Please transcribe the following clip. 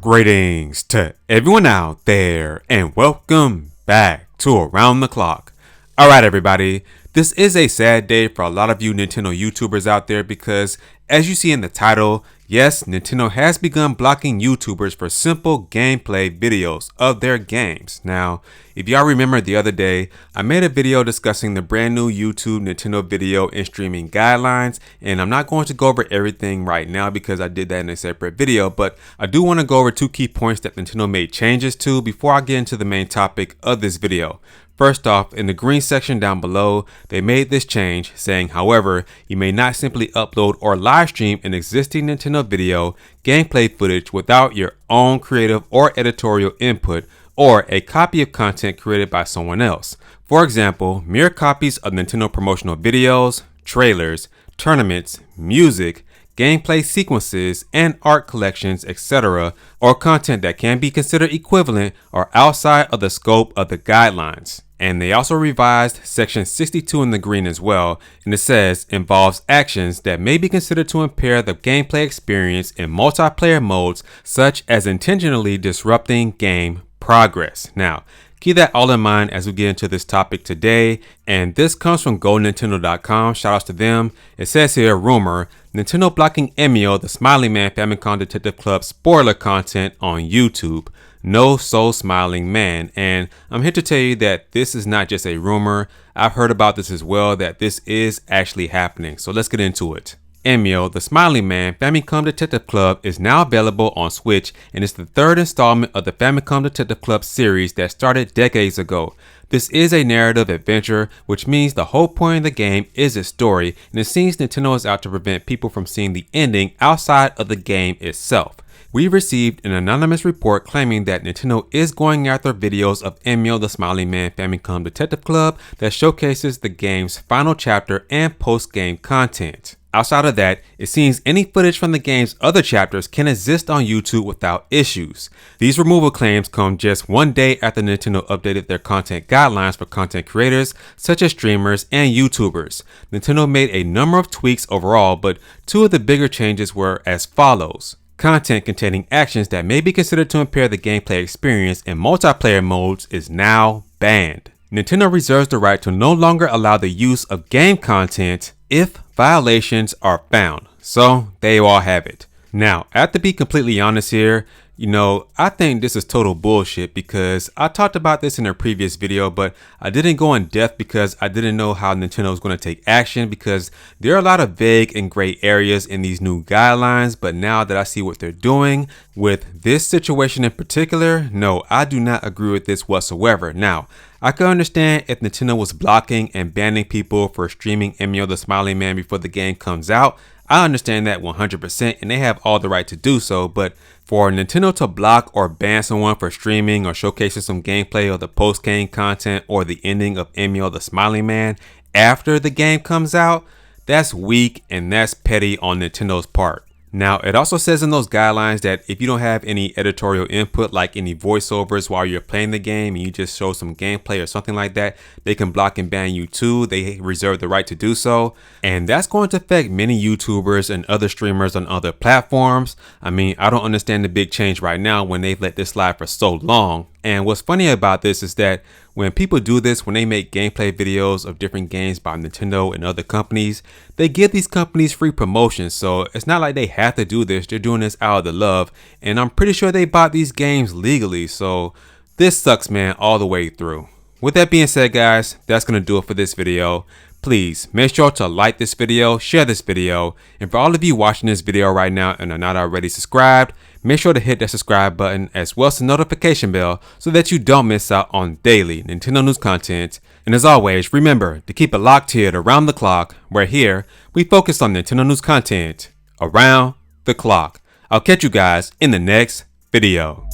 Greetings to everyone out there and welcome back to Around the Clock. Alright everybody, this is a sad day for a lot of you Nintendo YouTubers out there because as you see in the title, yes, Nintendo has begun blocking YouTubers for simple gameplay videos of their games. Now, if y'all remember the other day, I made a video discussing the brand new YouTube Nintendo video and streaming guidelines, and I'm not going to go over everything right now because I did that in a separate video, but I do want to go over two key points that Nintendo made changes to before I get into the main topic of this video. First off, in the green section down below, they made this change saying, however, you may not simply upload or live stream an existing Nintendo video gameplay footage without your own creative or editorial input or a copy of content created by someone else. For example, mere copies of Nintendo promotional videos, trailers, tournaments, music, gameplay sequences, and art collections, etc., or content that can be considered equivalent or outside of the scope of the guidelines. And they also revised section 62 in the green as well, and it says involves actions that may be considered to impair the gameplay experience in multiplayer modes, such as intentionally disrupting game progress. Now, keep that all in mind as we get into this topic today, and this comes from GoNintendo.com. Shout outs to them. It says here, rumor, Nintendo blocking Emio, the Smiley Man Famicom Detective Club spoiler content on YouTube. No so smiling man. And I'm here to tell you that this is not just a rumor. I've heard about this as well, that this is actually happening. So let's get into it. Emio, the Smiley Man Famicom Detective Club is now available on Switch and is the third installment of the Famicom Detective Club series that started decades ago. This is a narrative adventure, which means the whole point of the game is its story, and it seems Nintendo is out to prevent people from seeing the ending outside of the game itself. We received an anonymous report claiming that Nintendo is going after videos of Emio the Smiley Man Famicom Detective Club that showcases the game's final chapter and post-game content. Outside of that, it seems any footage from the game's other chapters can exist on YouTube without issues. These removal claims come just one day after Nintendo updated their content guidelines for content creators such as streamers and YouTubers. Nintendo made a number of tweaks overall, but two of the bigger changes were as follows. Content containing actions that may be considered to impair the gameplay experience in multiplayer modes is now banned. Nintendo reserves the right to no longer allow the use of game content if violations are found. So there you all have it. Now, I have to be completely honest here. I think this is total bullshit because I talked about this in a previous video, but I didn't go in depth because I didn't know how Nintendo was going to take action because there are a lot of vague and gray areas in these new guidelines. But now that I see what they're doing with this situation in particular, no, I do not agree with this whatsoever. Now, I can understand if Nintendo was blocking and banning people for streaming Emio the Smiley Man before the game comes out. I understand that 100% and they have all the right to do so, but for Nintendo to block or ban someone for streaming or showcasing some gameplay of the post-game content or the ending of Emio the Smiley Man after the game comes out, that's weak and that's petty on Nintendo's part. Now, it also says in those guidelines that if you don't have any editorial input, like any voiceovers while you're playing the game and you just show some gameplay or something like that, they can block and ban you too. They reserve the right to do so. And that's going to affect many YouTubers and other streamers on other platforms. I mean, I don't understand the big change right now when they've let this slide for so long. And what's funny about this is that when people do this, when they make gameplay videos of different games by Nintendo and other companies, they give these companies free promotions. So it's not like they have to do this. They're doing this out of the love. And I'm pretty sure they bought these games legally. So this sucks, man, all the way through. With that being said, guys, that's going to do it for this video. Please make sure to like this video, share this video, and for all of you watching this video right now and are not already subscribed, make sure to hit that subscribe button as well as the notification bell so that you don't miss out on daily Nintendo news content. And as always, remember to keep it locked here at Around the Clock, where here we focus on Nintendo news content around the clock. I'll catch you guys in the next video.